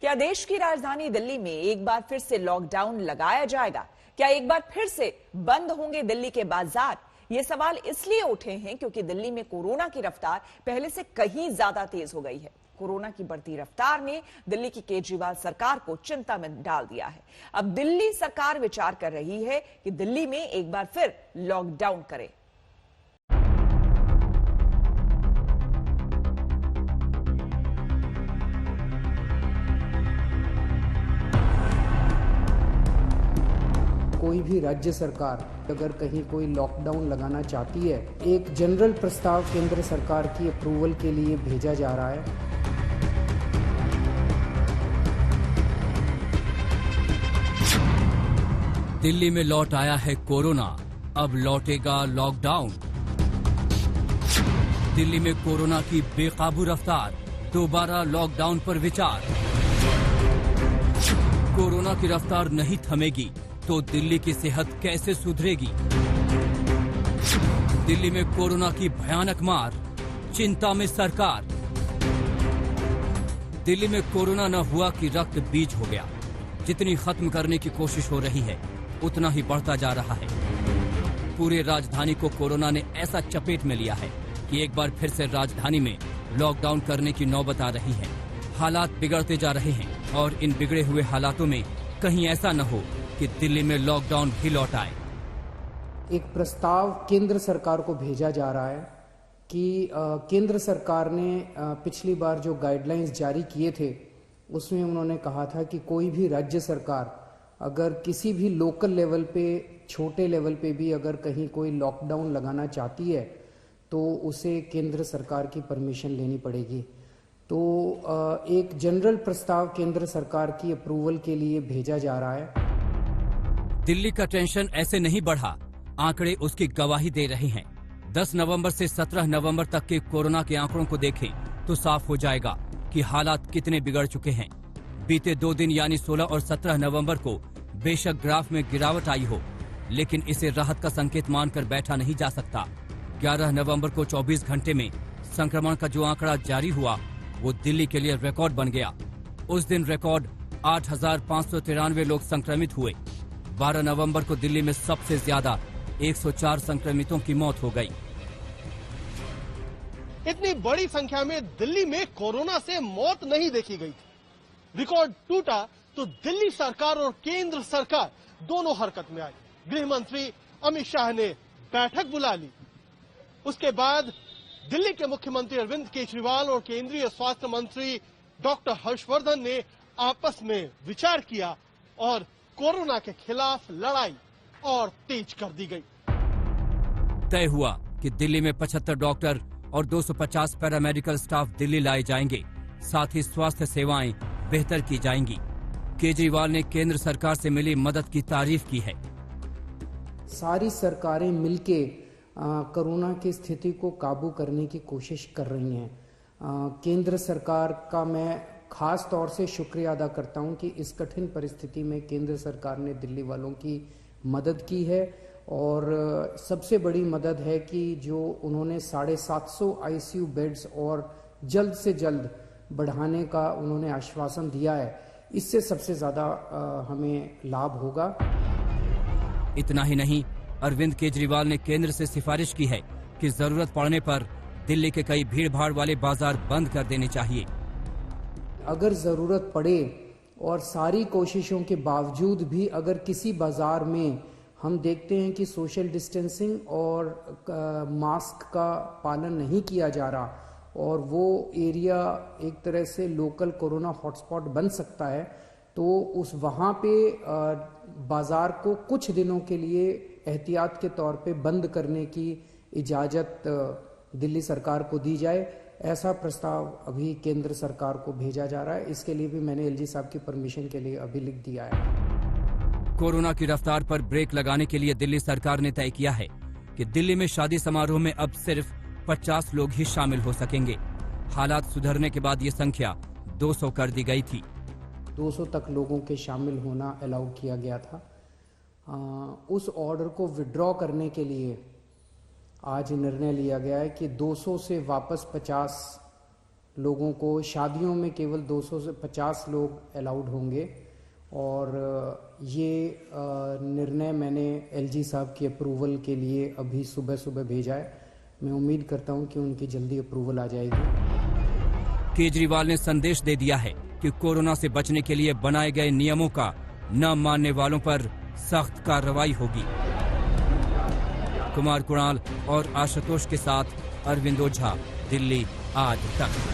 क्या देश की राजधानी दिल्ली में एक बार फिर से लॉकडाउन लगाया जाएगा? क्या एक बार फिर से बंद होंगे दिल्ली के बाजार? ये सवाल इसलिए उठे हैं क्योंकि दिल्ली में कोरोना की रफ्तार पहले से कहीं ज्यादा तेज हो गई है। कोरोना की बढ़ती रफ्तार ने दिल्ली की केजरीवाल सरकार को चिंता में डाल दिया है। अब दिल्ली सरकार विचार कर रही है कि दिल्ली में एक बार फिर लॉकडाउन करे। कोई भी राज्य सरकार अगर कहीं कोई लॉकडाउन लगाना चाहती है, एक जनरल प्रस्ताव केंद्र सरकार की अप्रूवल के लिए भेजा जा रहा है। दिल्ली में लौट आया है कोरोना, अब लौटेगा लॉकडाउन। दिल्ली में कोरोना की बेकाबू रफ्तार, दोबारा लॉकडाउन पर विचार। कोरोना की रफ्तार नहीं थमेगी तो दिल्ली की सेहत कैसे सुधरेगी? दिल्ली में कोरोना की भयानक मार, चिंता में सरकार। दिल्ली में कोरोना न हुआ कि रक्त बीज हो गया। जितनी खत्म करने की कोशिश हो रही है उतना ही बढ़ता जा रहा है। पूरे राजधानी को कोरोना ने ऐसा चपेट में लिया है कि एक बार फिर से राजधानी में लॉकडाउन करने की नौबत आ रही है। हालात बिगड़ते जा रहे हैं और इन बिगड़े हुए हालातों में कहीं ऐसा न हो कि दिल्ली में लॉकडाउन भी लौट आए। एक प्रस्ताव केंद्र सरकार को भेजा जा रहा है कि केंद्र सरकार ने पिछली बार जो गाइडलाइंस जारी किए थे उसमें उन्होंने कहा था कि कोई भी राज्य सरकार अगर किसी भी लोकल लेवल पे, छोटे लेवल पे भी अगर कहीं कोई लॉकडाउन लगाना चाहती है तो उसे केंद्र सरकार की परमिशन लेनी पड़ेगी। तो एक जनरल प्रस्ताव केंद्र सरकार की अप्रूवल के लिए भेजा जा रहा है। दिल्ली का टेंशन ऐसे नहीं बढ़ा, आंकड़े उसकी गवाही दे रहे हैं। 10 नवंबर से 17 नवंबर तक के कोरोना के आंकड़ों को देखें तो साफ हो जाएगा कि हालात कितने बिगड़ चुके हैं। बीते 2 दिन यानी 16 और 17 नवंबर को बेशक ग्राफ में गिरावट आई हो, लेकिन इसे राहत का संकेत मानकर बैठा नहीं जा सकता। 11 नवंबर को 24 घंटे में संक्रमण का जो आंकड़ा जारी हुआ वो दिल्ली के लिए रिकॉर्ड बन गया। उस दिन रिकॉर्ड 8,593 लोग संक्रमित हुए। 12 नवंबर को दिल्ली में सबसे ज्यादा 104 संक्रमितों की मौत हो गई। इतनी बड़ी संख्या में दिल्ली में कोरोना से मौत नहीं देखी गई थी। रिकॉर्ड टूटा तो दिल्ली सरकार और केंद्र सरकार दोनों हरकत में आई। गृह मंत्री अमित शाह ने बैठक बुला ली। उसके बाद दिल्ली के मुख्यमंत्री अरविंद केजरीवाल और केंद्रीय स्वास्थ्य मंत्री डॉक्टर हर्षवर्धन ने आपस में विचार किया और कोरोना के खिलाफ लड़ाई और तेज कर दी गई। तय हुआ कि दिल्ली में 75 डॉक्टर और 250 पैरामेडिकल स्टाफ दिल्ली लाए जाएंगे। साथ ही स्वास्थ्य सेवाएं बेहतर की जाएंगी। केजरीवाल ने केंद्र सरकार से मिली मदद की तारीफ की है। सारी सरकारें मिलके कोरोना की स्थिति को काबू करने की कोशिश कर रही हैं। केंद्र सरकार का मैं खास तौर से शुक्रिया अदा करता हूं कि इस कठिन परिस्थिति में केंद्र सरकार ने दिल्ली वालों की मदद की है। और सबसे बड़ी मदद है कि जो उन्होंने 750 आईसीयू बेड्स और जल्द से जल्द बढ़ाने का उन्होंने आश्वासन दिया है। इससे सबसे ज्यादा हमें लाभ होगा। इतना ही नहीं, अरविंद केजरीवाल ने केंद्र से सिफारिश की है कि जरूरत पड़ने पर दिल्ली के कई भीड़-भाड़ वाले बाजार बंद कर देने चाहिए। अगर जरूरत पड़े और सारी कोशिशों के बावजूद भी अगर किसी बाजार में हम देखते हैं कि सोशल डिस्टेंसिंग और मास्क का पालन नहीं किया जा रहा और वो एरिया एक तरह से लोकल कोरोना हॉटस्पॉट बन सकता है, तो उस वहाँ पे बाजार को कुछ दिनों के लिए एहतियात के तौर पे बंद करने की इजाज़त दिल्ली सरकार को दी जाए। ऐसा प्रस्ताव अभी केंद्र सरकार को भेजा जा रहा है। इसके लिए भी मैंने एलजी साहब की परमिशन के लिए अभी लिख दिया है। कोरोना की रफ्तार पर ब्रेक लगाने के लिए दिल्ली सरकार ने तय किया है कि दिल्ली में शादी समारोह में अब सिर्फ 50 लोग ही शामिल हो सकेंगे। हालात सुधरने के बाद ये संख्या 200 कर दी गई थी। 200 तक लोगों के शामिल होना अलाउ किया गया था। उस ऑर्डर को विड्रॉ करने के लिए आज निर्णय लिया गया है कि 200 से वापस 50 लोगों को, शादियों में केवल 200 से 50 लोग अलाउड होंगे। और ये निर्णय मैंने एलजी साहब की अप्रूवल के लिए अभी सुबह सुबह भेजा है। मैं उम्मीद करता हूं कि उनकी जल्दी अप्रूवल आ जाएगी। केजरीवाल ने संदेश दे दिया है कि कोरोना से बचने के लिए बनाए गए नियमों का न मानने वालों पर सख्त कार्रवाई होगी। कुमार कुणाल और आशुतोष के साथ अरविंद ओझा, दिल्ली आज तक।